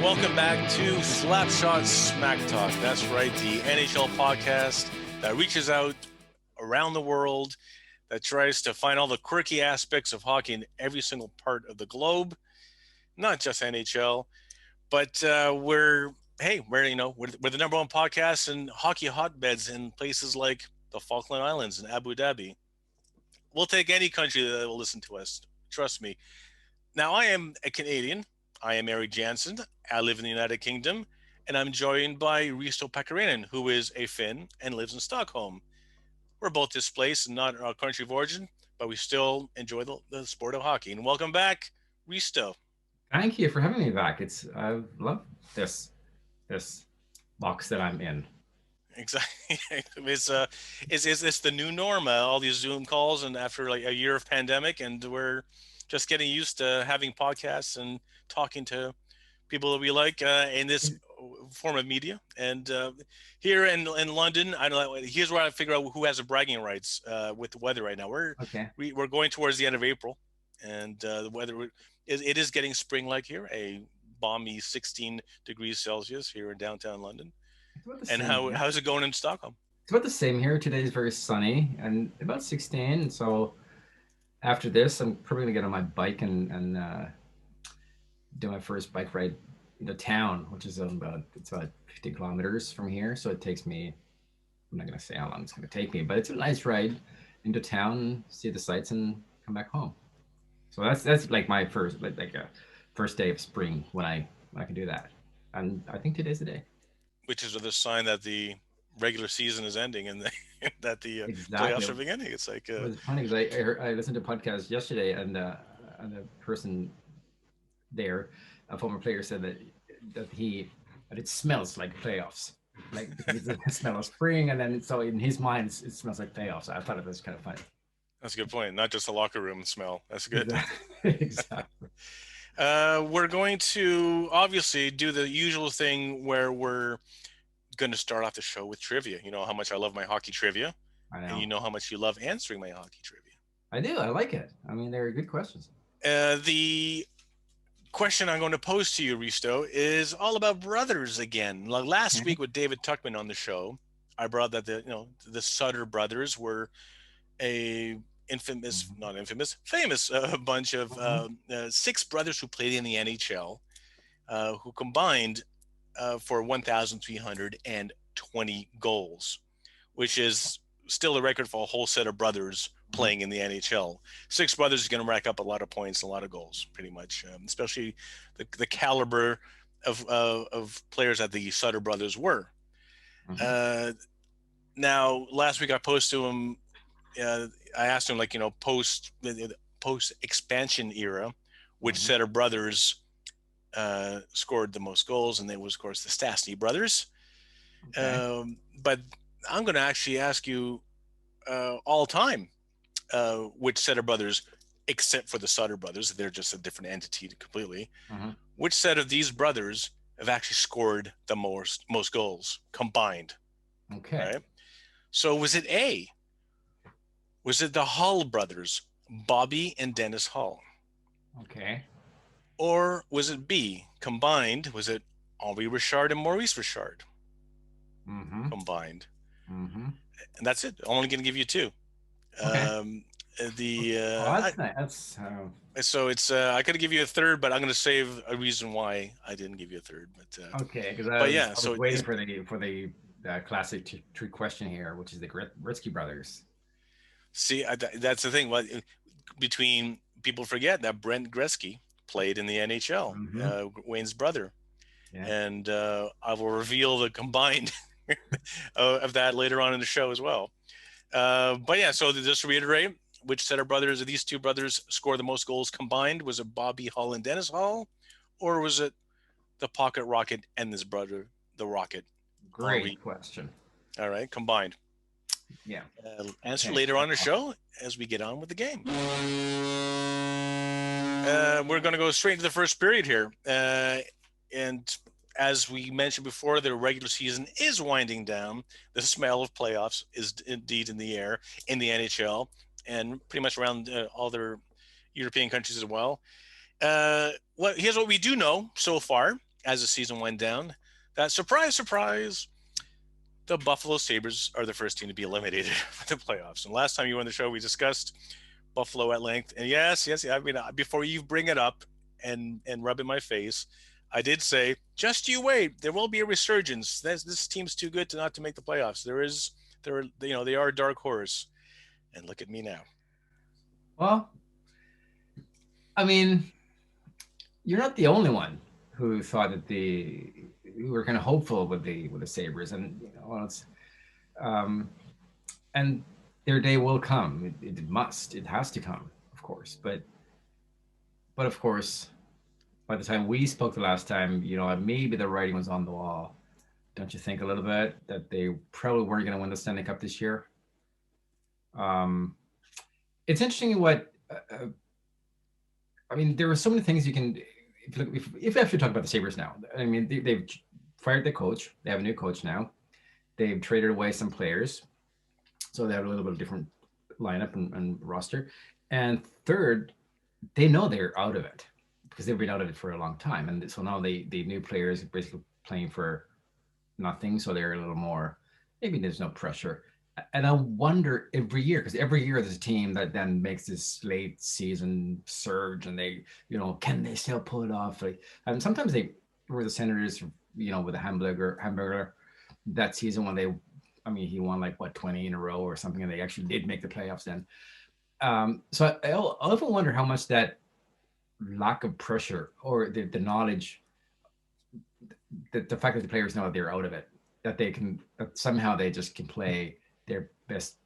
welcome back to Slapshot Smack Talk. That's right, the NHL podcast that reaches out around the world, that tries to find all the quirky aspects of hockey in every single part of the globe, not just NHL, but we're the number one podcast in hockey hotbeds in places like the Falkland Islands and Abu Dhabi. We'll take any country that will listen to us. Trust me. Now, I am a Canadian. I am Erik Janssen. I live in the United Kingdom, and I'm joined by Risto Pakarinen, who is a Finn and lives in Stockholm. We're both displaced and not our country of origin, but we still enjoy the sport of hockey. And welcome back, Risto. Thank you for having me back. I love this box that I'm in. Exactly. It's the new norm, all these Zoom calls, and after like a year of pandemic, and we're just getting used to having podcasts and talking to people that we like in this form of media. And here in London, I don't know. Here's where I figure out who has the bragging rights with the weather right now. We're going towards the end of April, and the weather it is getting spring-like here. A balmy 16 degrees Celsius here in downtown London. And how's it going in Stockholm? It's about the same here. Today is very sunny and about 16. So after this, I'm probably gonna get on my bike and do my first bike ride into town, which is about 50 kilometers from here. So it takes me, I'm not gonna say how long it's gonna take me, but it's a nice ride into town, see the sights, and come back home. So that's like my first first day of spring when I can do that. And I think today's the day. Which is a sign that the regular season is ending and that the playoffs are beginning. It's like it was funny because I listened to a podcast yesterday, and the person there, a former player, said that it smells like playoffs, like the smell of spring, and then so in his mind it smells like playoffs. I thought it was kind of funny. That's a good point. Not just the locker room smell. That's good. Exactly. We're going to obviously do the usual thing where we're going to start off the show with trivia. You know how much I love my hockey trivia. I know. And you know how much you love answering my hockey trivia. I do. I like it. I mean, they're good questions. The question I'm going to pose to you, Risto, is all about brothers again. Like last week with David Tuckman on the show, I brought that the Sutter brothers were a famous bunch of 6 brothers who played in the NHL, who combined for 1,320 goals, which is still a record for a whole set of brothers playing in the NHL. 6 brothers is going to rack up a lot of points, a lot of goals, pretty much, especially the caliber of players that the Sutter brothers were. Now, last week I posed to him. I asked him, post expansion era, which set of brothers scored the most goals, and they was, of course, the Stastny brothers. Okay. But I'm going to actually ask you all time which set of brothers, except for the Sutter brothers, they're just a different entity completely. Which set of these brothers have actually scored the most goals combined? Okay. Right? So was it A? Was it the Hull brothers, Bobby and Dennis Hull? Okay. Or was it B, combined? Was it Henri Richard and Maurice Richard? Combined. And that's it. I'm only going to give you 2. Okay. So it's I could give you a third, but I'm going to save a reason why I didn't give you a third. But okay, because I was waiting for the classic trick question here, which is the Gretzky brothers. See, that's the thing. Between people forget that Brent Gretzky played in the NHL, Wayne's brother, and I will reveal the combined of that later on in the show as well. But yeah, so just to reiterate, which set of brothers of these 2 brothers score the most goals combined? Was it Bobby Hull and Dennis Hull, or was it the Pocket Rocket and his brother, the Rocket? Great question. All right, combined. Yeah. Answer later on the show as we get on with the game. We're going to go straight into the first period here. And as we mentioned before, the regular season is winding down. The smell of playoffs is indeed in the air in the NHL and pretty much around all their European countries as well. Here's what we do know so far. as the season went down that, surprise, surprise, the Buffalo Sabres are the first team to be eliminated from the playoffs. And last time you were on the show, we discussed Buffalo at length. And yes, I mean, before you bring it up and rub in my face, I did say, just you wait, there will be a resurgence. This team's too good to not to make the playoffs. They are a dark horse. And look at me now. Well, I mean, you're not the only one who thought that who were kind of hopeful with the Sabres, and well, it's and their day will come. It has to come, of course. But of course, by the time we spoke the last time, maybe the writing was on the wall. Don't you think a little bit that they probably weren't going to win the Stanley Cup this year? It's interesting what I mean. There are so many things you can. If you have to talk about the Sabres now, I mean, they've fired the coach. They have a new coach now. They've traded away some players, so they have a little bit of different lineup and roster. And third, they know they're out of it because they've been out of it for a long time. And so now the new players are basically playing for nothing. So they're a little more, maybe there's no pressure. And I wonder every year, because every year there's a team that then makes this late season surge and they, can they still pull it off? And sometimes they were the Senators, with a hamburger that season when he won 20 in a row or something, and they actually did make the playoffs then. So I often wonder how much that lack of pressure or the knowledge, the fact that the players know that they're out of it, that somehow they just can play their best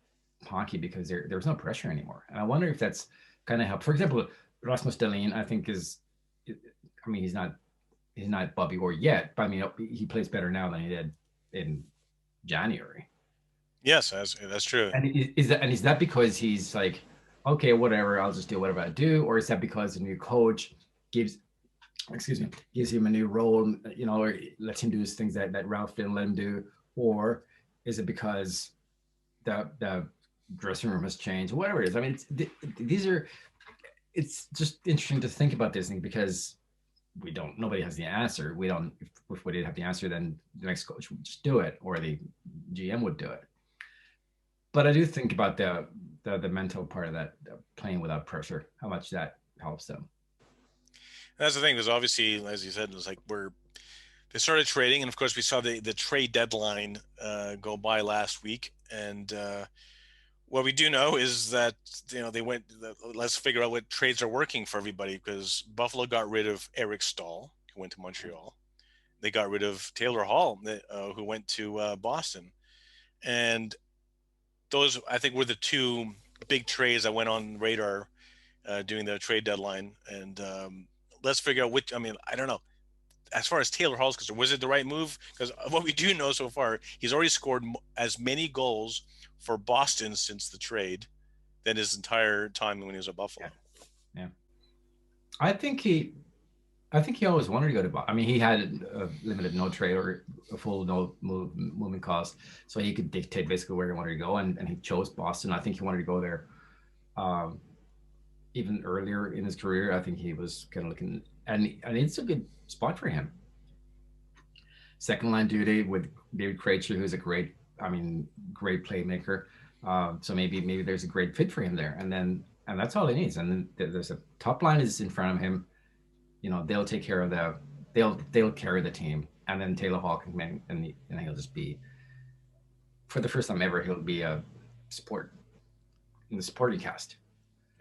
hockey because there's no pressure anymore. And I wonder if that's kind of helped. For example, Rasmus Dahlin, I think he's not Bobby Orr yet, but he plays better now than he did in January. Yes, that's true. And is that because he's like, okay, whatever, I'll just do whatever I do, or is that because the new coach gives him a new role, or lets him do his things that Ralph didn't let him do, or is it because the dressing room has changed, whatever it is? I mean, it's just interesting to think about this thing because nobody has the answer. If we did have the answer, then the next coach would just do it, or the GM would do it. But I do think about the mental part of that, playing without pressure, how much that helps them. That's the thing, because obviously, as you said, it was like they started trading, and of course we saw the trade deadline go by last week. And what we do know is that they went. Let's figure out what trades are working for everybody, because Buffalo got rid of Eric Staal, who went to Montreal. They got rid of Taylor Hall, who went to Boston, and those, I think, were the two big trades that went on radar during the trade deadline. And let's figure out which. I mean, I don't know. As far as Taylor Hall's concerned, was it the right move? Because what we do know so far, he's already scored as many goals for Boston since the trade than his entire time when he was at Buffalo. Yeah. I think he always wanted to go to Boston. I mean, he had a limited no trade or a full no movement cost, so he could dictate basically where he wanted to go, and he chose Boston. I think he wanted to go there even earlier in his career. I think he was kind of looking, and it's a good spot for him. Second line duty with David Krejci, who's a great great playmaker. So maybe there's a great fit for him there, and that's all he needs. And then there's a top line is in front of him. They'll take care of they'll carry the team, and then Taylor Hall can come in, and he'll just be, for the first time ever, he'll be a support in the supporting cast.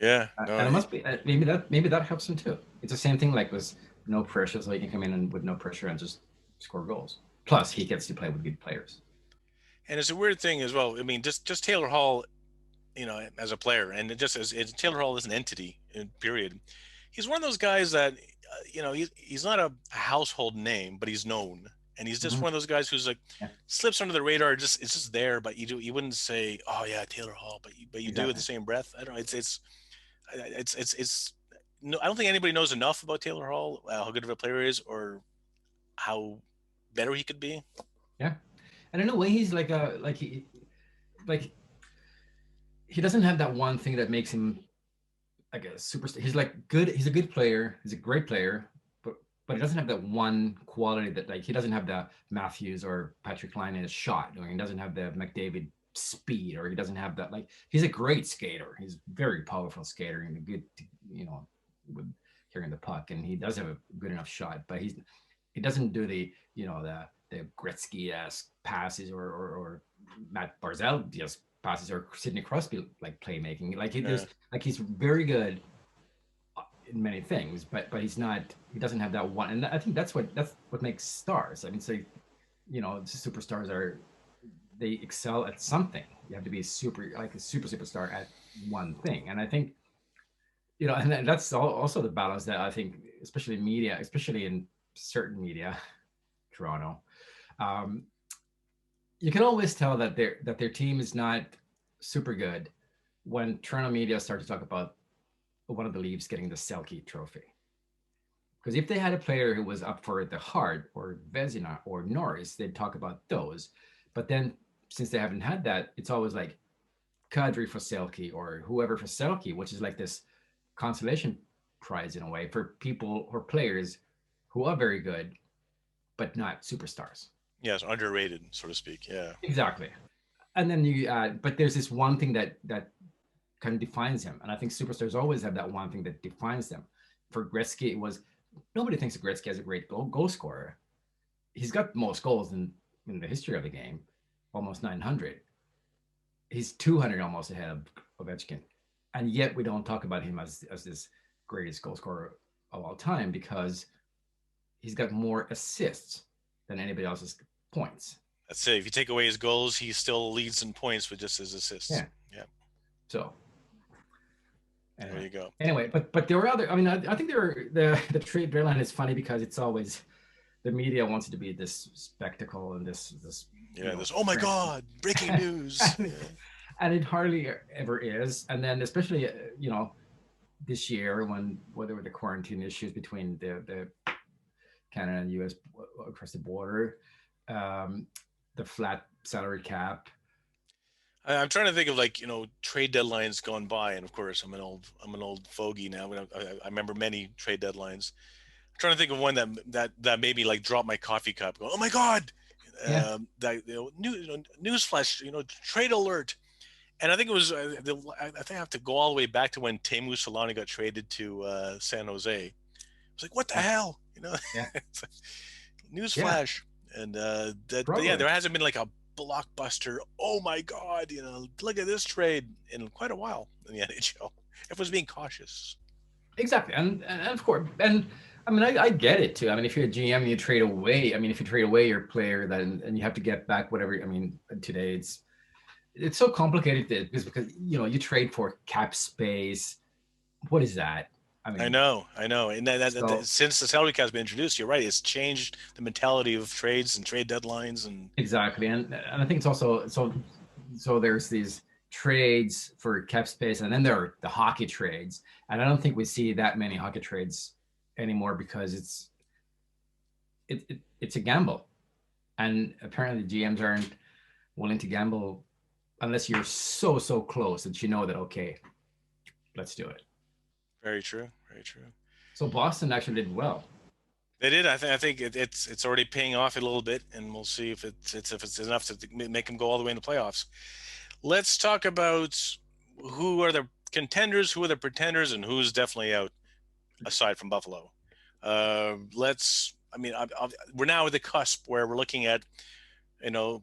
Yeah, no, and it must be maybe that helps him too. It's the same thing like with no pressure, so he can come in and with no pressure and just score goals. Plus, he gets to play with good players. And it's a weird thing as well. I mean, just Taylor Hall, as a player, and just as Taylor Hall as an entity, period. He's one of those guys that, he's not a household name, but he's known. And he's just one of those guys who's like slips under the radar. It's just there, but you wouldn't say, "Oh yeah, Taylor Hall," but you do with the same breath. I don't know. It's no. I don't think anybody knows enough about Taylor Hall, how good of a player he is, or how better he could be. Yeah, and in a way, he's he doesn't have that one thing that makes him like a superstar. He's like good. He's a good player. He's a great player, but but he doesn't have that one quality that, like, he doesn't have the Matthews or Patrick Laine in his shot, or he doesn't have the McDavid speed, or he doesn't have that. Like, he's a great skater. He's a very powerful skater and a good, with carrying the puck, and he does have a good enough shot, but he doesn't do the the Gretzky-esque passes or Matt Barzal just passes or Sidney Crosby like playmaking. Like he's very good in many things, but he's not. He doesn't have that one, and I think that's what makes stars. I mean, so superstars they excel at something. You have to be a superstar at one thing, and I think and that's also the balance that I think, especially in media, especially in certain media, Toronto, um, you can always tell that their team is not super good when Toronto media start to talk about one of the Leafs getting the Selke Trophy. Because if they had a player who was up for the Hart or Vezina or Norris, they'd talk about those. But then, since they haven't had that, it's always like Kadri for Selke or whoever for Selke, which is like this consolation prize in a way for people or players who are very good, but not superstars. Yes, underrated, so to speak. Yeah, exactly. And then but there's this one thing that kind of defines him, and I think superstars always have that one thing that defines them. For Gretzky, it was nobody thinks of Gretzky as a great goal scorer. He's got most goals in the history of the game, almost 900. He's 200 almost ahead of Ovechkin, and yet we don't talk about him as this greatest goal scorer of all time because he's got more assists than anybody else's points. That's it. If you take away his goals, he still leads in points with just his assists. Yeah. So anyway. There you go. Anyway, but there were other. I mean, I think the trade deadline is funny because it's always the media wants it to be this spectacle and this. Yeah, this oh my god, breaking news. And it hardly ever is. And then especially this year when there were the quarantine issues between the Canada and U.S. across the border, the flat salary cap. I'm trying to think of trade deadlines gone by, and of course I'm an old fogey now. I remember many trade deadlines. I'm trying to think of one that made me dropped my coffee cup. Go, oh my god! Yeah. Newsflash! Trade alert! And I think it was. I think I have to go all the way back to when Teemu Selanne got traded to San Jose. I was like, what the hell? Yeah. Newsflash. Yeah. And there hasn't been a blockbuster. Oh my god! Look at this trade in quite a while in the NHL. Everyone's being cautious. Exactly, and of course, and I mean, I get it too. I mean, if you're a GM and you trade away, I mean, if you trade away your player, then and you have to get back whatever. I mean, today it's so complicated because you trade for cap space. What is that? I mean, I know, and that since the salary cap has been introduced, you're right. It's changed the mentality of trades and trade deadlines, and exactly, and I think it's also so there's these trades for cap space, and then there are the hockey trades, and I don't think we see that many hockey trades anymore because it's a gamble, and apparently GMs aren't willing to gamble unless you're so close that that okay, let's do it. Very true. Very true. So Boston actually did well. They did. I think it's already paying off a little bit, and we'll see if it's enough to make them go all the way in the playoffs. Let's talk about who are the contenders, who are the pretenders, and who's definitely out aside from Buffalo. We're now at the cusp where we're looking at 4,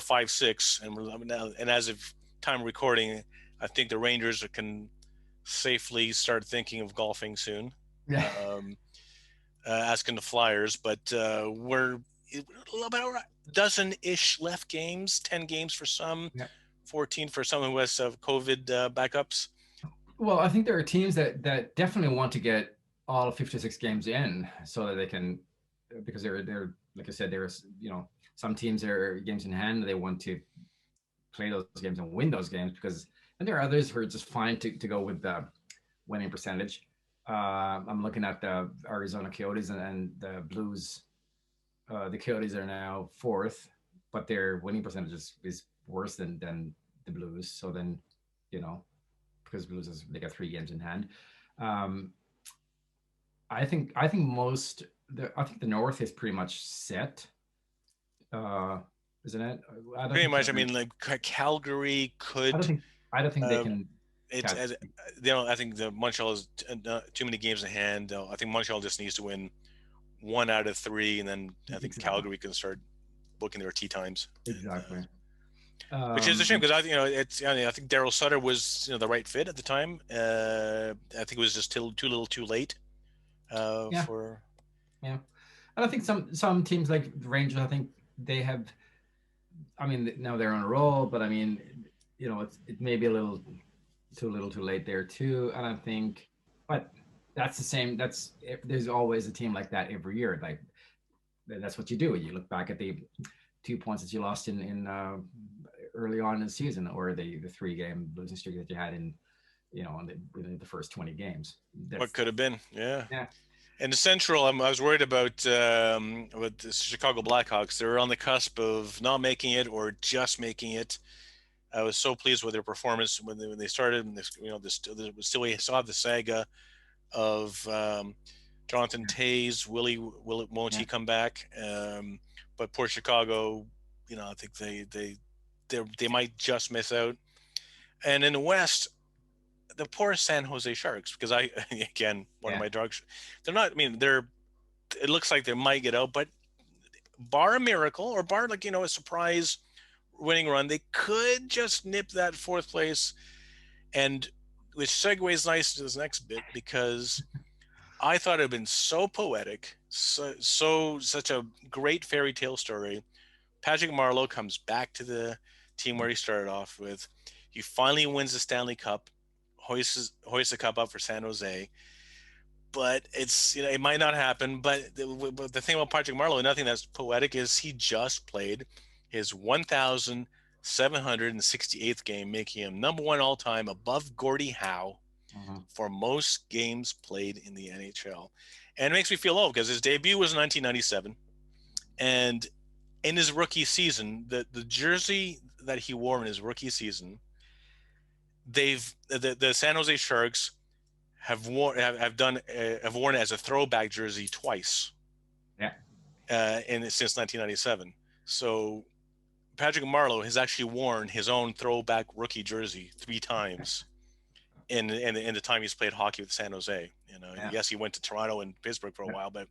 5, 6, and as of time recording, I think the Rangers can safely start thinking of golfing soon. Yeah. Asking the Flyers, but we're about a dozen-ish left games, 10 games for some, 14 for some who has COVID backups. Well, I think there are teams that definitely want to get all 56 games in so that they can, because they're like I said, there's some teams are games in hand. They want to play those games and win those games and there are others who are just fine to go with the winning percentage. I'm looking at the Arizona Coyotes and the Blues. The Coyotes are now 4th, but their winning percentage is worse than the Blues. So then, because Blues they got 3 games in hand. I think the North is pretty much set, isn't it? I don't Pretty think much. I mean, like Calgary I don't could. think I don't think they Uh, can it's catch. as you know. I think the Montreal has too many games in hand. I think Montreal just needs to win one out of three, and then I think Exactly. Calgary can start booking their tea times. And, Exactly. which is a shame Um, because it's I think Daryl Sutter was the right fit at the time. I think it was just too little, too late yeah, for. yeah. And I think some teams like the Rangers, I think they have. I mean, now they're on a roll, but I mean, it may be a little too late there too. And I think, but that's the same. There's always a team like that every year. Like that's what you do. You look back at the 2 points that you lost in early on in the season, or the 3-game losing streak that you had within the first 20 games. What That's could have been, yeah. yeah, In the Central, I was worried about the Chicago Blackhawks. They're on the cusp of not making it or just making it. I was so pleased with their performance when they started. And still we saw the saga of Jonathan Toews. Won't yeah, he come back? But poor Chicago, I think they might just miss out. And in the West, the poor San Jose Sharks, because again, one of yeah, my dogs, they're not. I mean, it looks like they might get out, but bar a miracle or bar a surprise winning run, they could just nip that fourth place. And which segues nice to this next bit because I thought it had been so poetic, such a great fairy tale story. Patrick Marleau comes back to the team where he started off with. He finally wins the Stanley Cup, hoists the cup up for San Jose. But it might not happen. But the thing about Patrick Marleau, nothing that's poetic, is he just played his 1,768th game, making him number one all time, above Gordie Howe uh-huh. for most games played in the NHL. And it makes me feel old because his debut was in 1997, and in his rookie season, the jersey that he wore in his rookie season, the San Jose Sharks have worn it as a throwback jersey twice, yeah. since 1997. So Patrick Marleau has actually worn his own throwback rookie jersey 3 times in the time he's played hockey with San Jose. Yeah. Yes, he went to Toronto and Pittsburgh for a while, but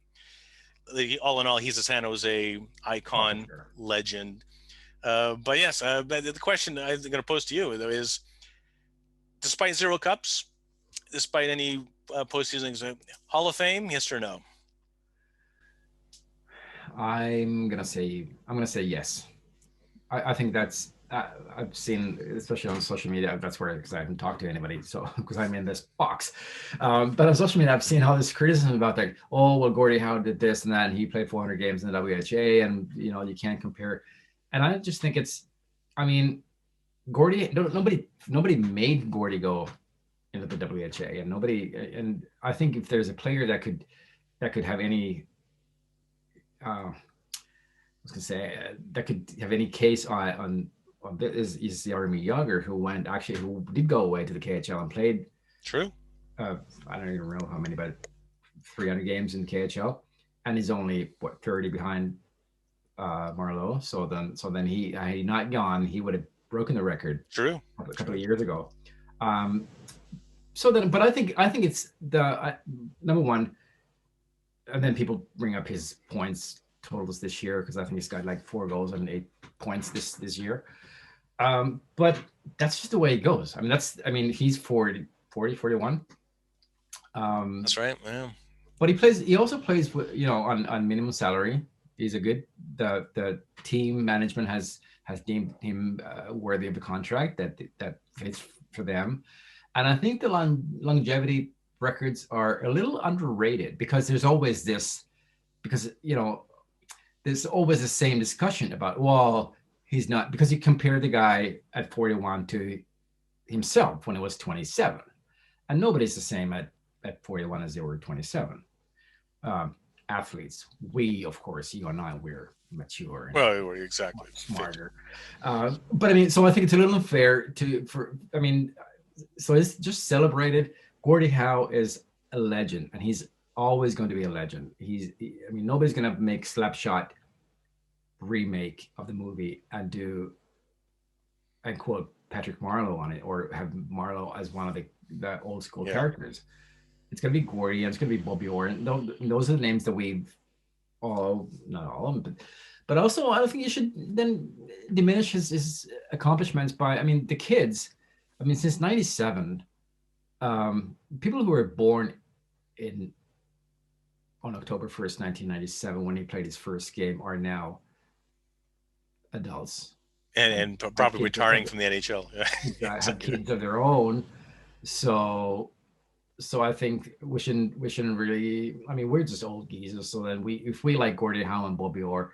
all in all, he's a San Jose Oh, for icon, sure. legend. But yes, the question I'm going to pose to you though is, despite 0 cups, despite any postseason, Hall of Fame, yes or no? I'm gonna say yes. I think that's I've seen, especially on social media. That's where, because I haven't talked to anybody, so because I'm in this box. But on social media, I've seen all this criticism about that. Oh, well, Gordie Howe did this and that, and he played 400 games in the WHA, and you can't compare. And I just think I mean, nobody made Gordie go into the WHA, and and I think if there's a player that could have any I was gonna say that could have any case on this is the Army Younger, who did go away to the KHL and played. True. I don't even know how many, but 300 games in the KHL, and he's only 30 behind Marleau. So then he had he not gone, he would have broken the record True. a couple of years ago. Um, but I think it's the number one, and then people bring up his points totals this year, because I think he's got like 4 goals and 8 points this year. But that's just the way it goes. He's 41. That's right. Yeah. But he also plays with, on minimum salary. He's a good, the team management has deemed him worthy of the contract that fits for them. And I think the longevity records are a little underrated, because there's always there's always the same discussion about, well, he's not, because you compare the guy at 41 to himself when he was 27, and nobody's the same at 41 as they were 27. Athletes, of course, you and I, we're mature and Well, exactly. smarter. But so I think it's a little unfair so it's just celebrated. Gordie Howe is a legend, and he's always going to be a legend. I mean, nobody's going to make Slapshot remake of the movie and quote Patrick Marleau on it, or have Marleau as one of the old school characters. It's going to be Gordie and it's going to be Bobby Orr. And those are the names that we've not all of them, but also I don't think you should then diminish his accomplishments by, I mean, the kids. I mean, since '97, people who were born on October 1st, 1997, when he played his first game, are now adults and probably retiring from the NHL. Have kids of their own. So I think we shouldn't really. I mean, we're just old geezers. So then if we like Gordie Howe and Bobby Orr,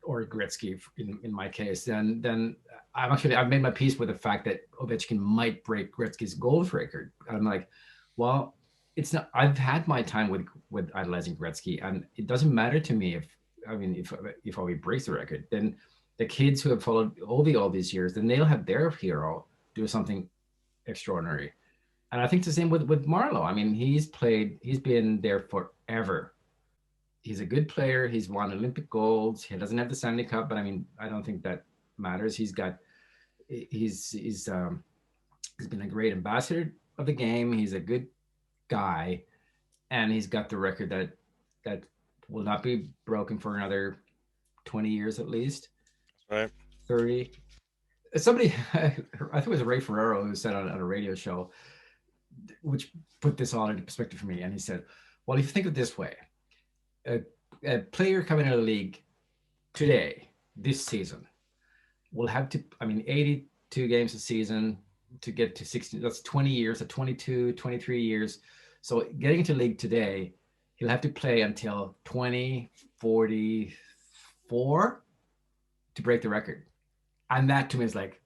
or Gretzky in my case, then I've made my peace with the fact that Ovechkin might break Gretzky's goals record. I'm like, well, it's not. I've had my time with idolizing Gretzky, and it doesn't matter to me if Ovi breaks the record. Then the kids who have followed Ovi all these years, then they'll have their hero do something extraordinary. And I think it's the same with Marleau. I mean, he's been there forever. He's a good player. He's won Olympic golds. He doesn't have the Stanley Cup, but I mean, I don't think that matters. He's been a great ambassador of the game. He's a good guy, and he's got the record that will not be broken for another 20 years at least. Right. 30. Somebody, I think it was Ray Ferraro, who said on a radio show, which put this all into perspective for me. And he said, well, if you think of it this way, a player coming out of the league today, this season, will have to, 82 games a season to get to 16. That's 20 years, 22, 23 years. So getting into the league today, he'll have to play until 2044 to break the record. And that to me is like,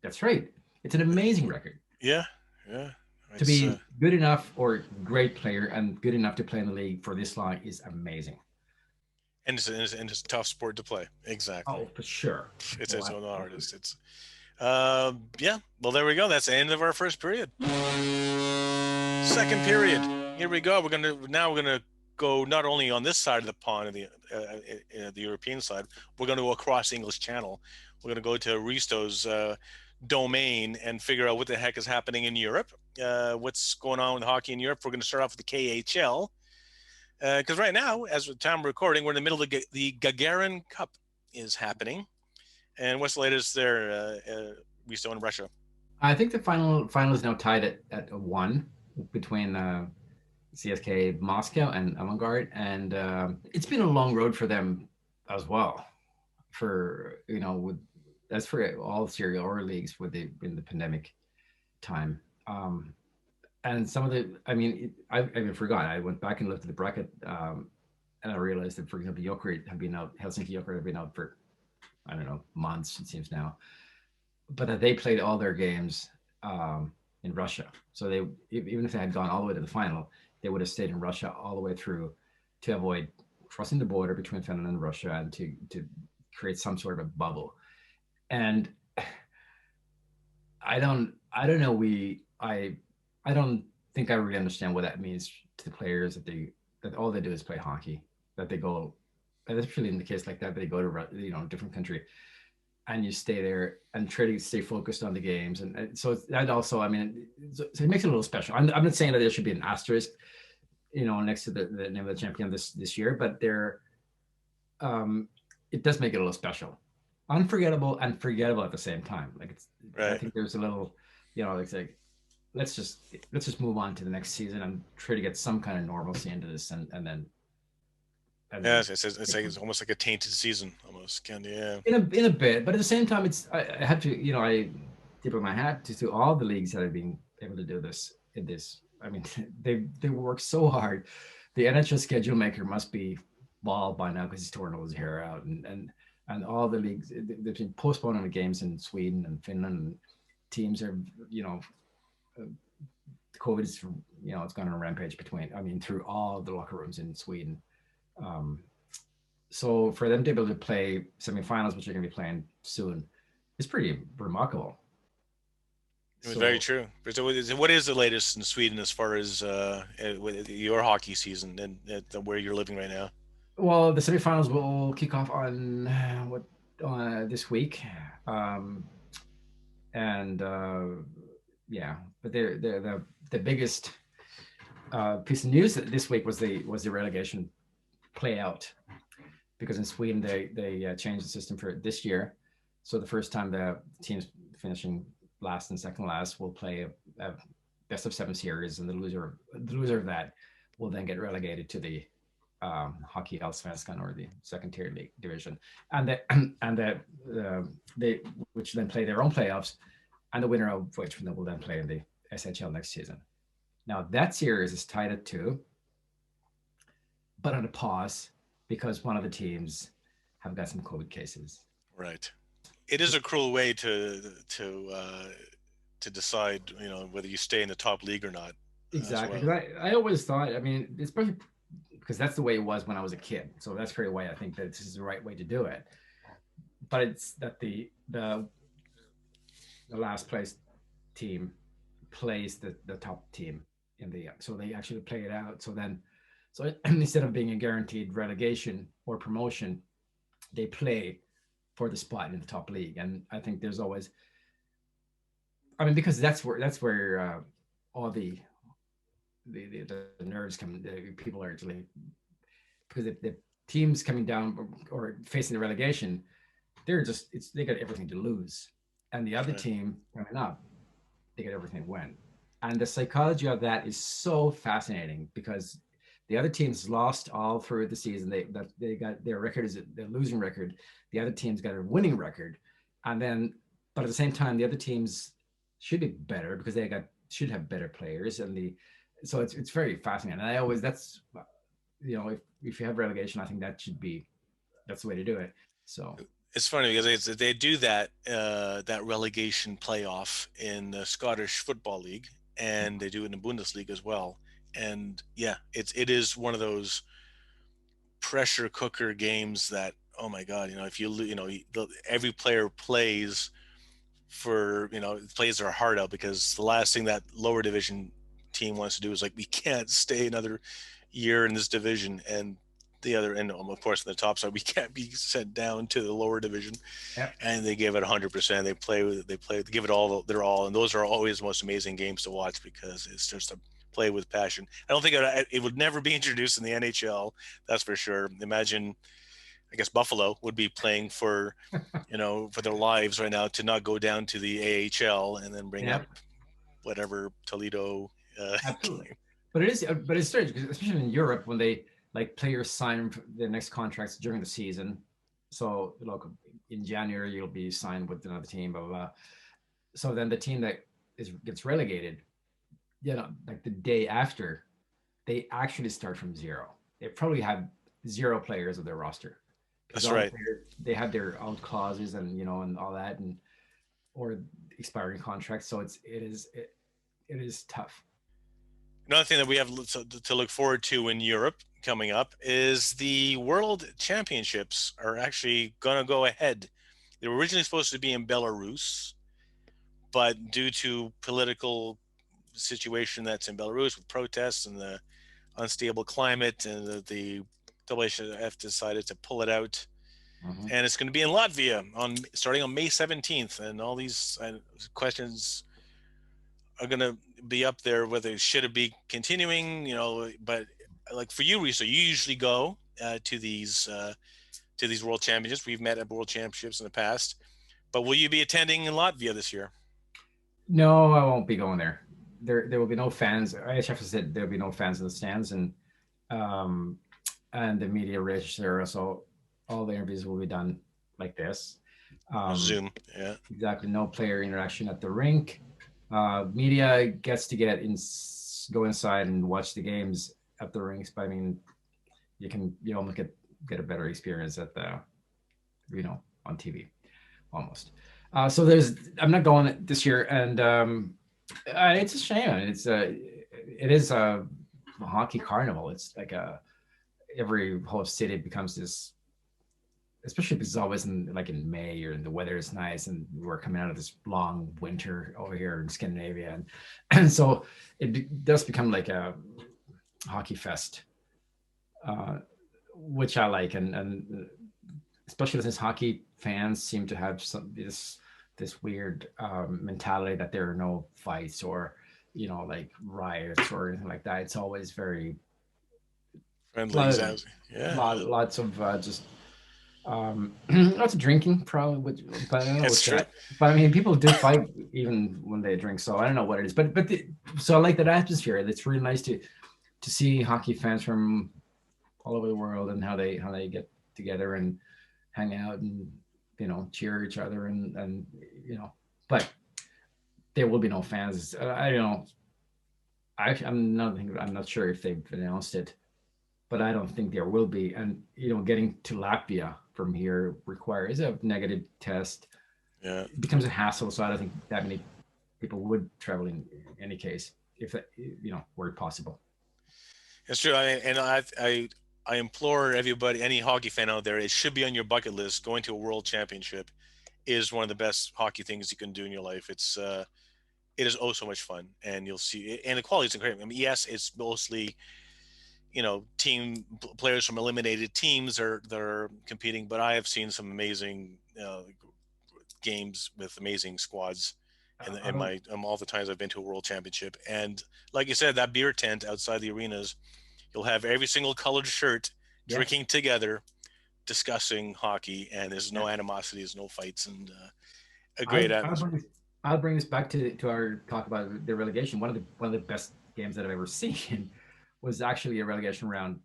that's right. It's an amazing record. Yeah. To be good enough or great player and good enough to play in the league for this long is amazing. And it's a tough sport to play. Exactly. Oh, for sure. It's the hardest. It's yeah. Well, there we go. That's the end of our first period. Second period. Here we go. We're gonna go not only on this side of the pond, of the European side. We're going to go across the English Channel. We're going to go to Risto's domain and figure out what the heck is happening in Europe. What's going on with hockey in Europe? We're going to start off with the KHL. Because right now, as of the time of recording, we're in the middle of the Gagarin Cup is happening. And what's the latest there, Risto, in Russia? I think the final is now tied at 1 between CSK Moscow and Avangard. And it's been a long road for them as well. That's for all serial or leagues in the pandemic time. And some of I even forgot. I went back and looked at the bracket, and I realized that, for example, Helsinki Jokerit have been out for, I don't know, months, it seems now. But that they played all their games in Russia. So even if they had gone all the way to the final, they would have stayed in Russia all the way through to avoid crossing the border between Finland and Russia and to create some sort of a bubble. And I don't know. I don't think I really understand what that means to the players that all they do is play hockey, that they go, especially in the case like that, they go to a different country and you stay there and try to stay focused on the games. And so that also, so it makes it a little special. I'm not saying that there should be an asterisk, next to the name of the champion this year, but it does make it a little special. Unforgettable and forgettable at the same time. Like right. I think there's a little, it's like, let's just move on to the next season and try to get some kind of normalcy into this, and then. It's almost like a tainted season, almost. Yeah. In a bit, but at the same time, I have to, I tip of my hat to all the leagues that have been able to do this. They work so hard. The NHL schedule maker must be bald by now because he's torn all his hair out, and all the leagues, they've been postponing the games in Sweden and Finland. And teams are, COVID is, it's gone on a rampage through all the locker rooms in Sweden. So for them to be able to play semifinals, which they're going to be playing soon, is pretty remarkable. It was very So, true. So what is the latest in Sweden as far as with your hockey season and where you're living right now? well, the semifinals will kick off on what this week, um, and yeah, but they're the biggest piece of news this week was the relegation play out, because in Sweden they changed the system for this year. So the first time the teams finishing last and second last will play a best of seven series, and the loser of that will then get relegated to the Hockey Allsvenskan, or the second tier league division, and the and they which then play their own playoffs, and the winner of which will then play in the SHL next season. Now that series is tied at 2, but on a pause because one of the teams have got some COVID cases. Right. It is a cruel way to decide, whether you stay in the top league or not, as Exactly, well. because I always thought, I mean, especially because that's the way it was when I was a kid. So that's pretty why I think that this is the right way to do it. But it's that the last place team plays the top team in the, so they actually play it out. So instead of being a guaranteed relegation or promotion, they play for the spot in the top league. And I think there's always, I mean, because that's where all the nerves come. The people are actually, because the teams coming down or facing the relegation, they got everything to lose, and the other Right. team coming up, they got everything to win. And the psychology of that is so fascinating, because the other teams lost all through the season. They got their record is the losing record. The other teams got a winning record, and then but at the same time, the other teams should be better because they got should have better players, and the so it's very fascinating. And I always that's if you have relegation, I think that's the way to do it. So It's funny because they do that relegation playoff in the Scottish Football League, and they do it in the Bundesliga as well. And yeah, it is one of those pressure cooker games that, oh my god, if every player plays their heart out, because the last thing that lower division team wants to do is, like, we can't stay another year in this division, and the other end, of course, on the top side, we can't be sent down to the lower division. yeah, And they give it 100%. They give it all their all, and those are always the most amazing games to watch, because it's just a play with passion. I don't think it would never be introduced in the NHL, that's for sure. Imagine, I guess Buffalo would be playing for their lives right now to not go down to the AHL and then bring up yeah, whatever Toledo absolutely. game. But it's strange, especially in Europe, when they like players sign their next contracts during the season. So look, in January you'll be signed with another team, blah blah blah. So then the team that gets relegated, like the day after, they actually start from zero. They probably have zero players of their roster, because That's all the right. players they have their out clauses and and all that, and or expiring contracts. So it is tough. Another thing that we have to look forward to in Europe coming up is the World Championships are actually going to go ahead. They were originally supposed to be in Belarus, but due to political situation that's in Belarus with protests and the unstable climate, and the WHF decided to pull it out, Mhm. and it's going to be in Latvia starting on May 17th. And all these questions are going to be up there, whether should it be continuing, but like for you, Risto, you usually go to these world championships. We've met at world championships in the past, but will you be attending in Latvia this year? No, I won't be going there. There will be no fans. IHF has said there'll be no fans in the stands, um, and the media register. So all the interviews will be done like this. Um, Zoom. Yeah. exactly, no player interaction at the rink. Media gets to go inside and watch the games at the rinks, but I mean, you almost get a better experience at the on TV almost. So I'm not going this year, and it's a shame. It is a hockey carnival. It's like every host city becomes this especially because it's always in like in May or the weather is nice and we're coming out of this long winter over here in Scandinavia, and so does become like a hockey fest, uh, which I like, and especially since hockey fans seem to have this weird mentality that there are no fights or like riots or anything like that. It's always very Friendly, lot, exactly. Yeah, lots of just lots of drinking probably, but I don't know it's what's true. that. But I mean, people do fight even when they drink, so I don't know what it is. So I like that atmosphere. It's really nice to see hockey fans from all over the world and how they get together and hang out and cheer each other and but there will be no fans. I don't know. I'm not sure if they've announced it, but I don't think there will be. And getting to Latvia from here requires a negative test. Yeah, It becomes a hassle, so I don't think that many people would travel in any case if that were it possible. it's true. I implore everybody, any hockey fan out there, it should be on your bucket list. Going to a world championship is one of the best hockey things you can do in your life. It is oh so much fun, and you'll see, and the quality is incredible. I mean, yes, it's mostly team players from eliminated teams are they're competing, but I have seen some amazing games with amazing squads in Uh, my all the times I've been to a world championship. And like you said, that beer tent outside the arenas, you'll have every single colored shirt yeah, drinking together, discussing hockey, and there's yeah. no animosity, there's no fights, and a great I'll, I'll atmosphere. bring I'll bring this back to our talk about the relegation. One of the best games that I've ever seen was actually a relegation round.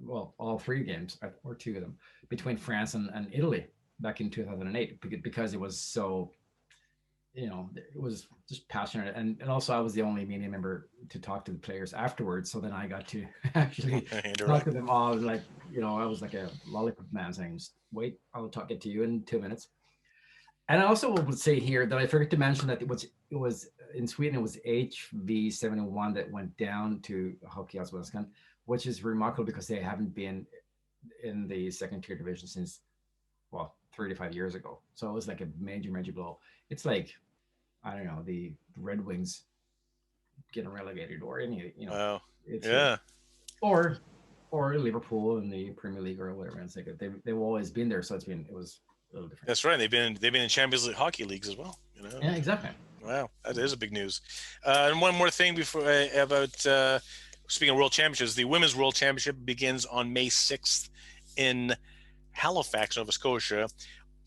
Well, all three games or two of them between France and Italy back in 2008 because it was so it was just passionate, and also I was the only media member to talk to the players afterwards, so then I got to actually talk Interact. to them all, like I was like a lollipop man saying, wait, I'll talk it to you in 2 minutes. And I also would say here that I forgot to mention that it was in Sweden. It was HV71 that went down to Hockey Allsvenskan, which is remarkable because they haven't been in the second tier division since 35 years ago. So it was like a major major blow. It's like I don't know the Red Wings getting relegated or any Wow. it's huge, Yeah, or Liverpool in the Premier League or whatever. And it's like they've always been there, so it was a little different. that's right. They've been in Champions League hockey leagues as well. Yeah, exactly. Wow, that is a big news. And one more thing before about speaking of world championships, the women's world championship begins on May 6th in Halifax, Nova Scotia.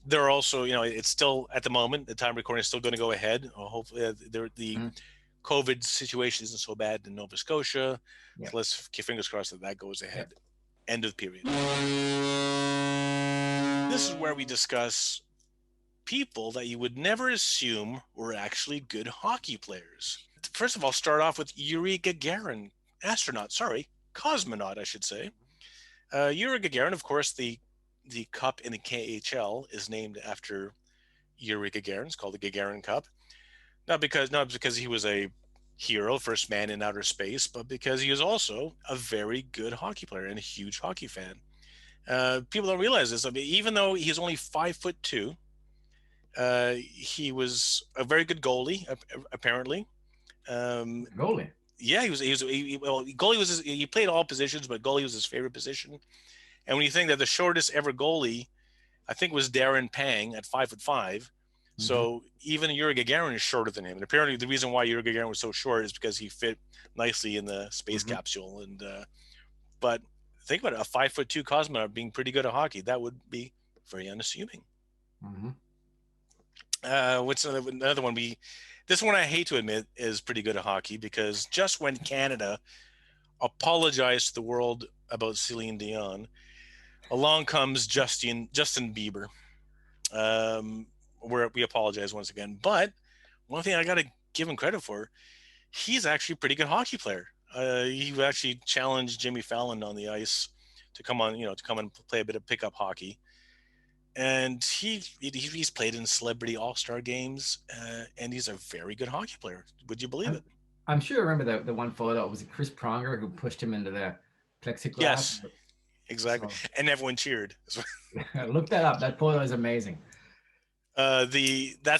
There are also, it's still at the moment, the time recording is still going to go ahead. Hopefully, the Mhm. COVID situation isn't so bad in Nova Scotia. So Yeah. let's keep fingers crossed that that goes Yeah. ahead. End of the period. This is where we discuss people that you would never assume were actually good hockey players. First of all, start off with Yuri Gagarin, cosmonaut, I should say. Yuri Gagarin, of course, the cup in the KHL is named after Yuri Gagarin. It's called the Gagarin Cup. Not because he was a hero, first man in outer space, but because he was also a very good hockey player and a huge hockey fan. People don't realize this. I mean, even though he's only 5'2", he was a very good goalie, apparently. Um, Goalie. yeah, well, goalie he played all positions, but goalie was his favorite position. And when you think that the shortest ever goalie, I think, was Darren Pang at 5'5", Mm-hmm. so even Yuri Gagarin is shorter than him. And apparently, the reason why Yuri Gagarin was so short is because he fit nicely in the space Mm-hmm. capsule. But think about it, a 5'2" cosmonaut being pretty good at hockey, that would be very unassuming. Mm-hmm. What's another one? This one I hate to admit is pretty good at hockey because just when Canada apologized to the world about Celine Dion, along comes Justin Bieber. Where we apologize once again. But one thing I got to give him credit for, he's actually a pretty good hockey player. He actually challenged Jimmy Fallon on the ice to come and play a bit of pickup hockey. And he's played in celebrity all-star games, and he's a very good hockey player. Would you believe I'm, it? I'm sure you remember the one photo. Was it Chris Pronger who pushed him into the plexiglass? Yes, exactly. So And everyone cheered. look that up. That photo is amazing. That's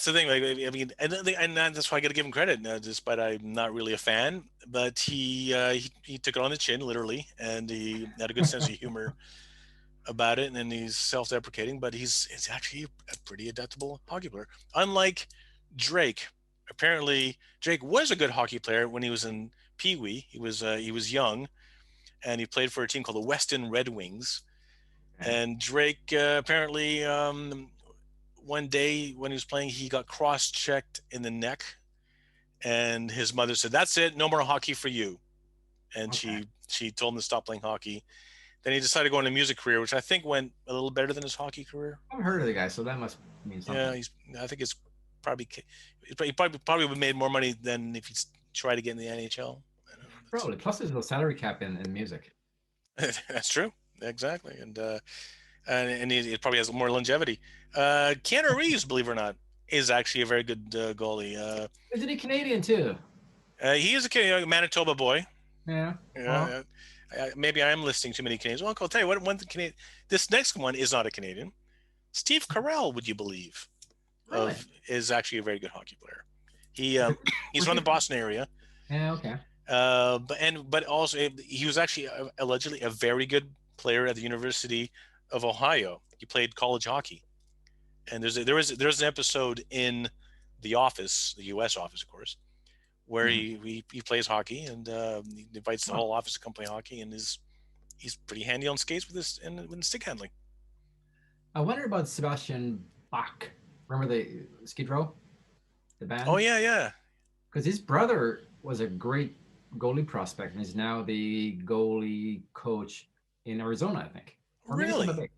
the thing. Like, I mean, and that's why I got to give him credit, despite I'm not really a fan. But he took it on the chin, literally, and he had a good sense of humor about it. And then he's self-deprecating, but he's actually a pretty adaptable hockey player. Unlike Drake, apparently Drake was a good hockey player when he was in Pee Wee. He was young, and he played for a team called the Weston Red Wings. Okay. And Drake apparently one day when he was playing, he got cross-checked in the neck, and his mother said, "That's it, no more hockey for you." And Okay. she told him to stop playing hockey. Then he decided to go into a music career, which I think went a little better than his hockey career. I've heard of the guy, so that must mean Yeah, something. I think it's probably he probably would have made more money than if he tried to get in the NHL. I don't know, Probably. Plus, there's no salary cap in music. that's true, exactly, and he probably has more longevity. Keanu Reeves, believe it or not, is actually a very good goalie. Isn't he Canadian too? He is a Manitoba boy. Yeah. Well, Yeah, maybe I am listing too many Canadians. Well, I'll tell you what. Canadian. This next one is not a Canadian. Steve Carell, would you believe, really? is actually a very good hockey player. He he's Where's from he the from? Boston area. Yeah. Okay. But also he was actually allegedly a very good player at the University of Ohio. He played college hockey, and there's an episode in The Office, the U.S. Office, of course, where Mhm. he plays hockey, and he invites the Oh, whole office to come play hockey, and he's pretty handy on skates with with stick handling. I wonder about Sebastian Bach. Remember the Skid Row, the Oh band? yeah, yeah, Because his brother was a great goalie prospect and is now the goalie coach in Arizona, I think, or maybe Tampa really. Bay.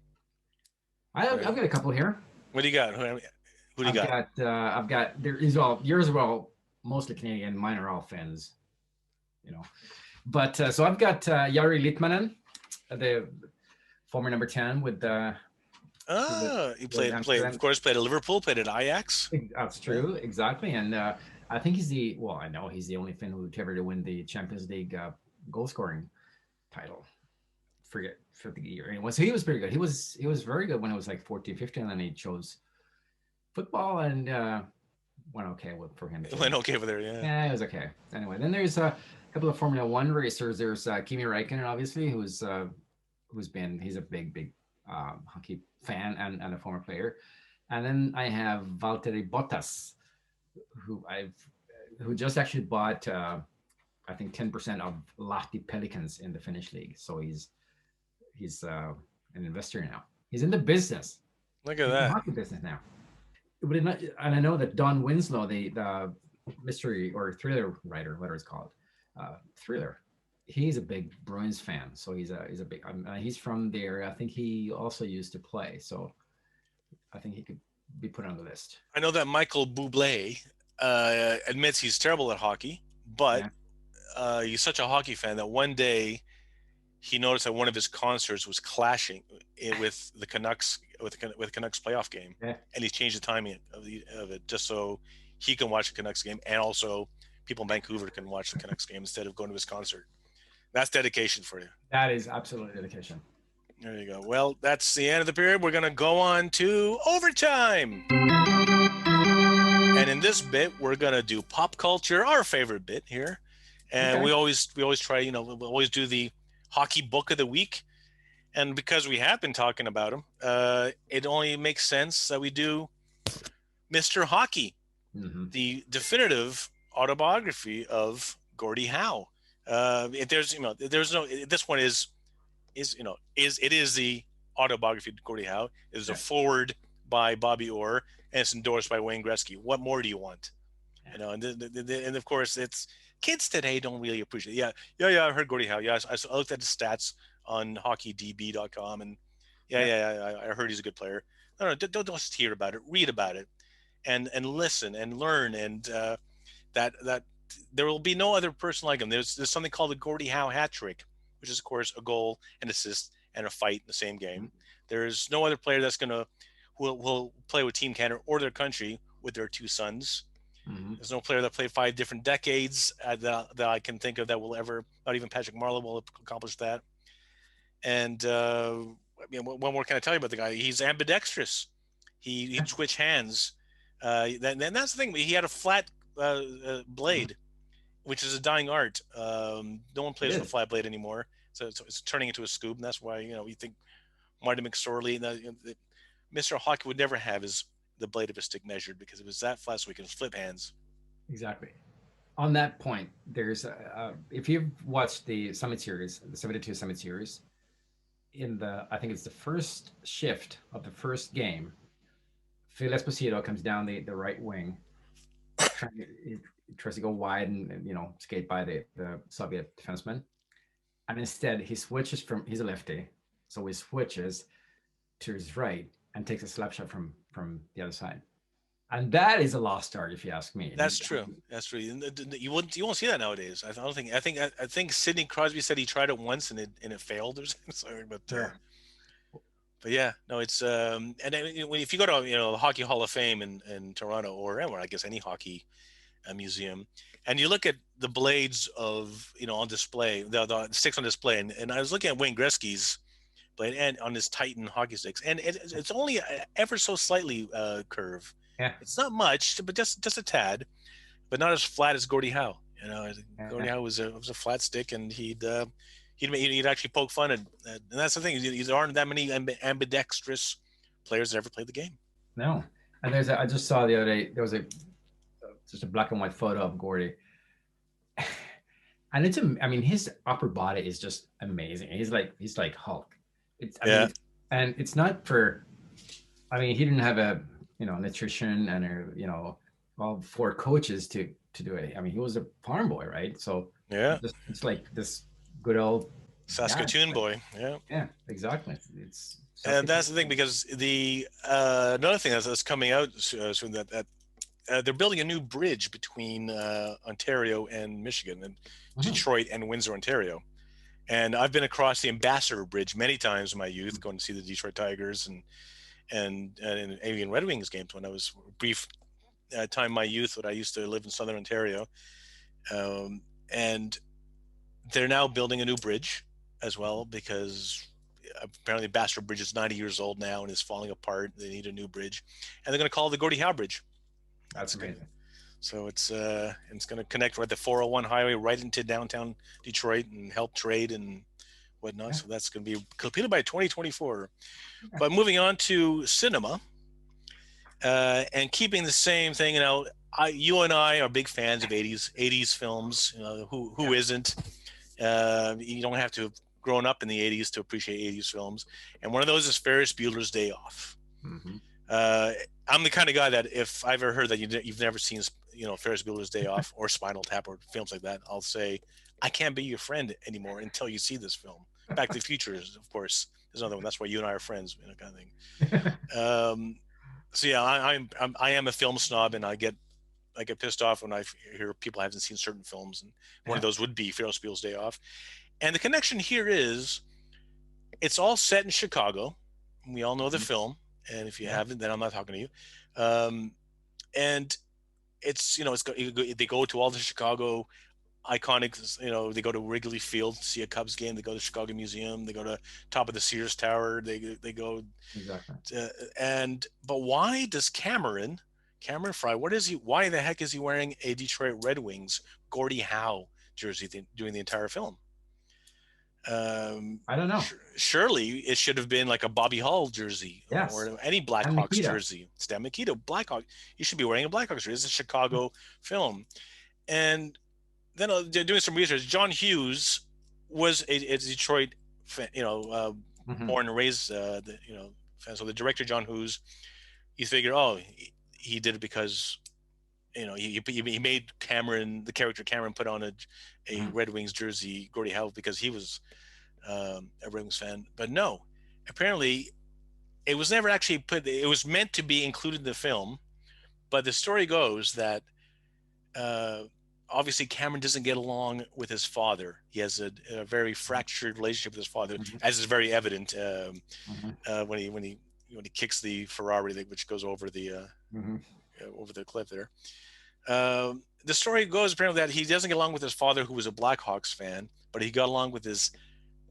I've Right. got a couple here. What do you got? Who do you got? I've got there is all yours are all mostly Canadian. Mine are all Finns, you know. But so I've got Jari Litmanen, the former number 10 with He with played of Amsterdam. course played at Liverpool, played at Ajax. That's Yeah. true, exactly. And I think I know he's the only Finn who ever to win the Champions League goal scoring title. Forget for the year. Anyway, so he was pretty good. He was very good when it was like 14, 15, and then he chose football and went okay for him It too. went okay over there, yeah. Yeah, it was okay. Anyway, then there's a couple of Formula One racers. There's Kimi Räikkönen, obviously, he's a big hockey fan and a former player. And then I have Valtteri Bottas, who who just actually bought I think 10% of Lahti Pelicans in the Finnish league. So he's an investor now. He's in the business. Look at He's in the that. hockey business now. But and I know that Don Winslow, the mystery or thriller writer, whatever it's called, thriller. He's a big Bruins fan, so he's a big. He's from there. I think he also used to play, so I think he could be put on the list. I know that Michael Bublé admits he's terrible at hockey, but Yeah. he's such a hockey fan that one day he noticed that one of his concerts was clashing with the Canucks with Canucks playoff game, Yeah. and he changed the timing of it just so he can watch the Canucks game, and also people in Vancouver can watch the Canucks game instead of going to his concert. That's dedication for you. That is absolute dedication. There you go. Well, that's the end of the period. We're going to go on to overtime. And in this bit, we're going to do pop culture, our favorite bit here. And Okay. we always try, we always do the hockey book of the week. And because we have been talking about him, it only makes sense that we do Mr. Hockey, Mm-hmm. the definitive autobiography of Gordie Howe. If there's no, this one is the autobiography of Gordie Howe. It is a forward by Bobby Orr, and it's endorsed by Wayne Gretzky. What more do you want? And of course, it's kids today don't really appreciate it. Yeah. I heard Gordie Howe. Yeah, I looked at the stats on hockeydb.com, and I heard he's a good player. No, don't just hear about it. Read about it, and listen and learn, and that there will be no other person like him. There's something called the Gordie Howe hat trick, which is of course a goal, an assist, and a fight in the same game. There's no other player who will play with Team Canada or their country with their two sons. Mm-hmm. There's no player that played 5 different decades that I can think of that will ever, not even Patrick Marleau will accomplish that. And I mean, what more can I tell you about the guy? He's ambidextrous. He'd switch hands. And that's the thing. He had a flat Mhm. blade, which is a dying art. No one It plays with a is. flat blade anymore, so it's turning into a scoop, and that's why you think Marty McSorley, Mr. Hockey would never have his the blade of his stick measured because it was that flat, so he can flip hands. Exactly. On that point, if you've watched the Summit Series, the 72 Summit Series, I think it's the first shift of the first game, Phil Esposito comes down the right wing, he tries to go wide and skate by the Soviet defenseman, and instead he switches he's a lefty, so he switches to his right and takes a slap shot from the other side, and that is a lost art if you ask me. That's true. That's true. You won't see that nowadays. I don't think. I think Sidney Crosby said he tried it once and it failed or something. Sorry, Yeah. but yeah, no, it's and then, if you go to the Hockey Hall of Fame in Toronto or anywhere, I guess any hockey museum, and you look at the blades of on display, the sticks on display, and I was looking at Wayne Gretzky's blade and on his Titan hockey sticks, and it's only ever so slightly curve. Yeah. It's not much, but just a tad, but not as flat as Gordie Howe. Gordie Yeah. Howe was a flat stick, and he'd actually poke fun at, and that's the thing. There aren't that many ambidextrous players that ever played the game. No. And I just saw the other day, there was just a black and white photo of Gordie. And I mean, his upper body is just amazing. He's like Hulk. I mean, Yeah, it's not for, I mean, he didn't have a, nutrition and all four coaches to do it. I mean, he was a farm boy, right? So yeah, it's like this good old guy. Saskatoon boy. Yeah. Yeah, exactly. It's And that's Saskatoon. the thing because the another thing that's coming out soon that they're building a new bridge between Ontario and Michigan and Mhm. Detroit and Windsor, Ontario. And I've been across the Ambassador Bridge many times in my youth, going to see the Detroit Tigers and Avian Red Wings games when I was brief time in my youth when I used to live in Southern Ontario. Um, and they're now building a new bridge as well because apparently Ambassador Bridge is 90 years old now and is falling apart. They need a new bridge, and they're going to call it the Gordie Howe Bridge. That's It's good. amazing. So it's going to connect right the 401 highway right into downtown Detroit and help trade and whatnot. Yeah. So that's going to be completed by 2024. Yeah. But moving on to cinema and keeping the same thing, you and I are big fans of 80s films. Who isn't? You don't have to have grown up in the 80s to appreciate 80s films. And one of those is Ferris Bueller's Day Off. Hmm. Uh, I'm the kind of guy that if I've ever heard that you've never seen, Ferris Bueller's Day Off or Spinal Tap or films like that, I'll say I can't be your friend anymore until you see this film. Back to the Future, of course, there's another one. That's why you and I are friends, kind of thing. So yeah, I am a film snob, and I get pissed off when I hear people haven't seen certain films, and one of Yeah. those would be Ferris Bueller's Day Off. And the connection here is it's all set in Chicago. We all know the Mhm. film, and if you Yeah. haven't, then I'm not talking to you. Um, and it's they go to all the Chicago iconic. They go to Wrigley Field to see a Cubs game. They go to the Chicago Museum. They go to top of the Sears Tower. They go Exactly. but why does Cameron Fry? What is he? Why the heck is he wearing a Detroit Red Wings Gordie Howe jersey during the entire film? I don't know. Surely it should have been like a Bobby Hull jersey Yes. or any And Blackhawks Nikita. jersey. Stan Mikita, Blackhawk. You should be wearing a Blackhawks jersey. It's a Chicago film. And then they're doing some research. John Hughes was a Detroit, Hmm. born and raised, fan. So the director John Hughes, you figure, oh, he did it because he made the character Cameron, put on a Hmm. Red Wings jersey, Gordie Howe, because he was a Red Wings fan. But no, apparently it was never actually put. It was meant to be included in the film, but the story goes that uh, obviously Cameron doesn't get along with his father. He has a very fractured relationship with his father, Hmm. as is very evident Hmm. when he kicks the Ferrari, which goes Hmm. over the cliff there. The story goes apparently that he doesn't get along with his father, who was a Blackhawks fan, but he got along with his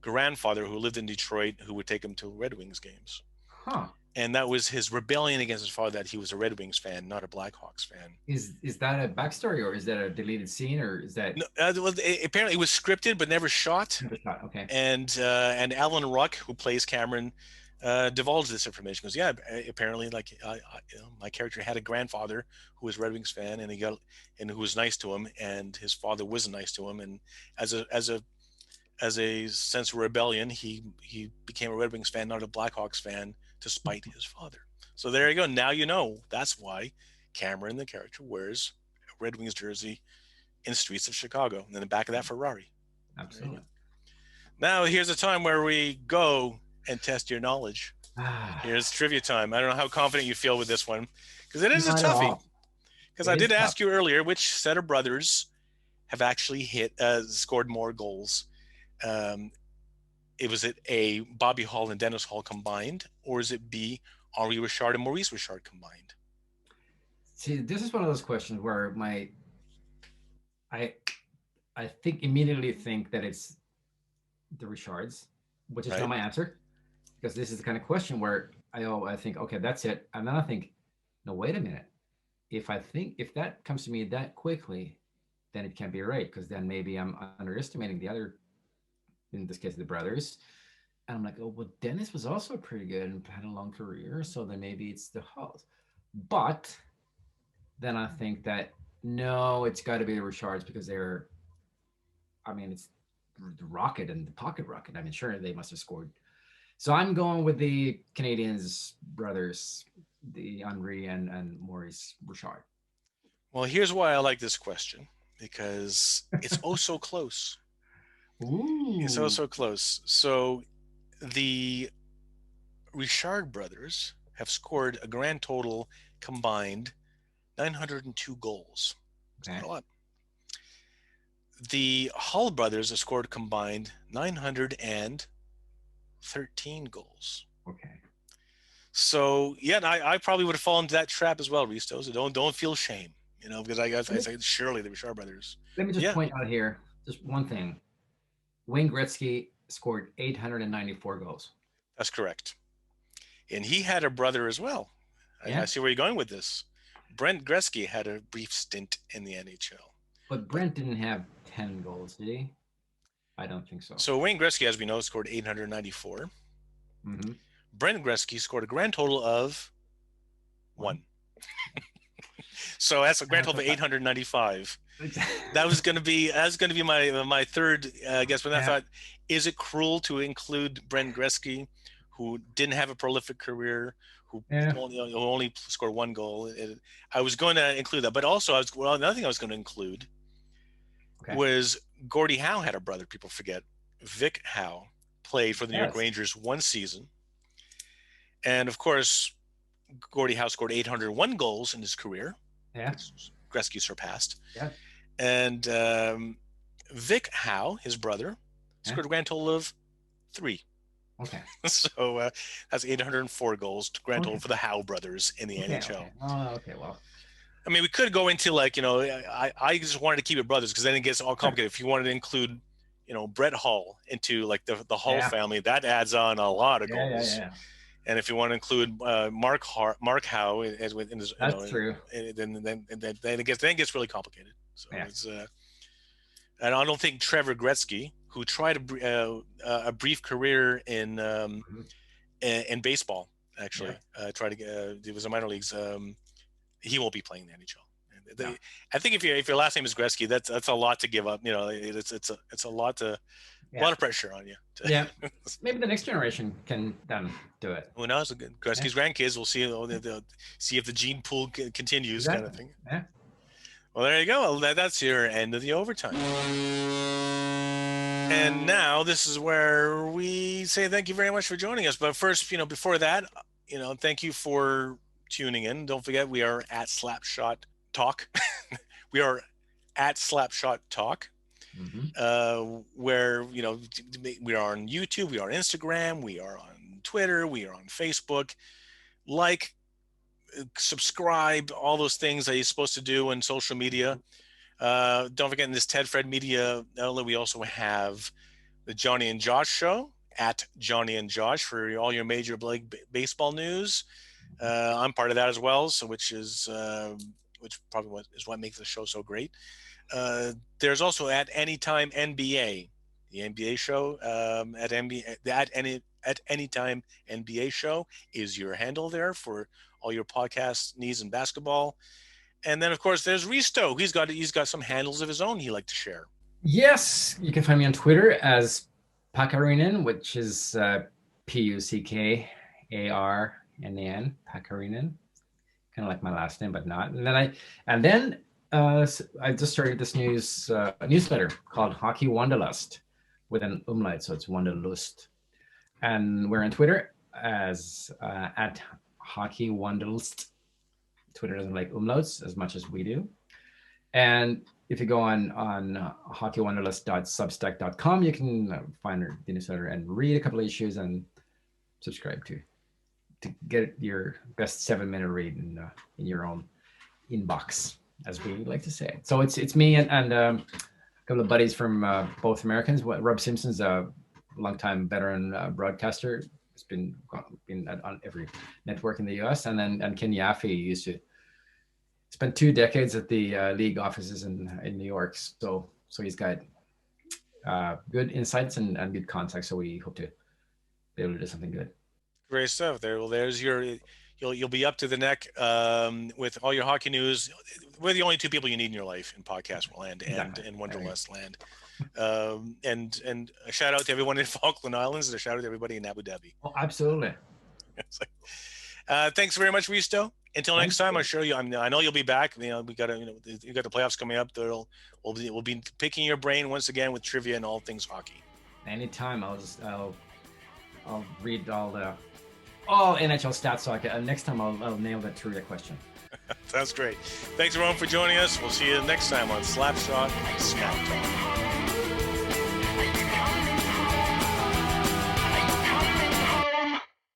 grandfather who lived in Detroit who would take him to Red Wings games. Huh. And that was his rebellion against his father, that he was a Red Wings fan, not a Blackhawks fan. Is that a backstory, or is that a deleted scene, or is that? No, apparently it was scripted but never shot. Never shot. Okay. And Alan Ruck, who plays Cameron, divulged this information. Because apparently, like my character had a grandfather who was a Red Wings fan, and who was nice to him, and his father wasn't nice to him, and as a sense of rebellion, he became a Red Wings fan, not a Blackhawks fan, to spite his father. So there you go. Now you know that's why Cameron, the character, wears a Red Wings jersey in the streets of Chicago, and in the back of that Ferrari. Absolutely. Now here's a time where we go and test your knowledge. Here's trivia time. I don't know how confident you feel with this one, because it is a toughie. Because I did ask you earlier which set of brothers have actually scored more goals. Was it A, Bobby Hall and Dennis Hall combined, or is it B, Henri Richard and Maurice Richard combined? See, this is one of those questions where I immediately think that it's the Richards, which is not my answer, because this is the kind of question where I think, okay, that's it, and then I think, no, wait a minute. If that comes to me that quickly, then it can't be right, because then maybe I'm underestimating the other, in this case, the brothers. And I'm like, oh, well, Dennis was also pretty good and had a long career, so then maybe it's the Halls. But then I think that, no, it's got to be the Richards, because it's the Rocket and the Pocket Rocket. I mean, sure, they must have scored. So I'm going with the Canadiens brothers, the Henri and Maurice Richard. Well, here's why I like this question, because it's oh so close. Ooh. It's oh so close. So the Richard brothers have scored a grand total combined 902 goals. That's not a lot. The Hull brothers have scored combined 913 goals. Okay. So yeah, I probably would have fallen into that trap as well, Risto. So don't feel shame, because I say surely the Richard brothers. Let me just point out here just one thing. Wayne Gretzky scored 894 goals. That's correct. And he had a brother as well. Yeah. I see where you're going with this. Brent Gretzky had a brief stint in the NHL. But Brent didn't have 10 goals, did he? I don't think so. So Wayne Gretzky, as we know, scored 894. Mm-hmm. Brent Gretzky scored a grand total of 1. So that's a grand total of 895. That was going to be my third guess. But I thought, is it cruel to include Brent Gretzky, who didn't have a prolific career, who only scored 1 goal? I was going to include that, but also another thing I was going to include was Gordie Howe had a brother. People forget. Vic Howe played for the New York Rangers 1 season, and of course, Gordie Howe scored 801 goals in his career. Yeah, Gretzky surpassed. Yeah. And Vic Howe, his brother, scored a grand total of 3. Okay. So that's 804 goals, grand total for the Howe brothers in the NHL. Okay. Oh, okay. Well, I mean, we could go into I just wanted to keep it brothers, because then it gets all complicated. If you wanted to include, Brett Hull into the Hull family, that adds on a lot of goals. Yeah. And if you want to include Mark Howe as within his, that's true. Then it gets really complicated. So it's and I don't think Trevor Gretzky, who tried a brief career in baseball, actually tried to get it was in minor leagues. He won't be playing the NHL. I think if your last name is Gretzky, that's a lot to give up. It's a lot to. A lot of pressure on you. Maybe the next generation can do it. Who knows? Gretzky's grandkids will see. They'll see if the gene pool continues, kind of thing. Yeah. Well, there you go. That's your end of the overtime. And now this is where we say thank you very much for joining us. But first, before that, thank you for tuning in. Don't forget, we are at Slapshot Talk. We are at Slapshot Talk. Mm-hmm. Where we are on YouTube, we are on Instagram, we are on Twitter, we are on Facebook. Subscribe, all those things that you're supposed to do in social media. Don't forget, in this Ted Fred Media outlet, we also have the Johnny and Josh Show at Johnny and Josh for all your Major League Baseball news. I'm part of that as well, so which probably is what makes the show so great. There's also at Anytime NBA, the NBA show at Anytime NBA show is your handle there for all your podcast needs in basketball. And then of course there's Risto. He's got some handles of his own he like to share. Yes, you can find me on Twitter as Pakarinen, which is Puckarnan, Pakarinen, kind of like my last name, but not. And then I just started this newsletter called Hockey Wanderlust with an umlaut, so it's Wanderlust. And we're on Twitter as at Hockey Wanderlust. Twitter doesn't like umlauts as much as we do. And if you go on hockeywanderlust.substack.com, you can find the newsletter and read a couple of issues and subscribe to get your best 7-minute read in your own inbox, as we like to say. So it's me and a couple of buddies from both Americans. Rob Simpson's a longtime veteran broadcaster. He's been on every network in the U.S. And Ken Yaffe used to spend 2 decades at the league offices in New York. So he's got good insights and good contacts. So we hope to be able to do something good. Great stuff. There's you'll be up to the neck with all your hockey news. We're the only 2 people you need in your life in podcast land and in Wanderlust land. And a shout out to everyone in Falkland Islands and a shout out to everybody in Abu Dhabi. Oh, absolutely. Thanks very much, Risto. Until next time, I'm sure I know you'll be back. You got the playoffs coming up. We'll be picking your brain once again with trivia and all things hockey. Anytime, I'll read all NHL stats. So next time I'll nail that trivia question. That's great. Thanks everyone for joining us. We'll see you next time on Slapshot Smack Talk.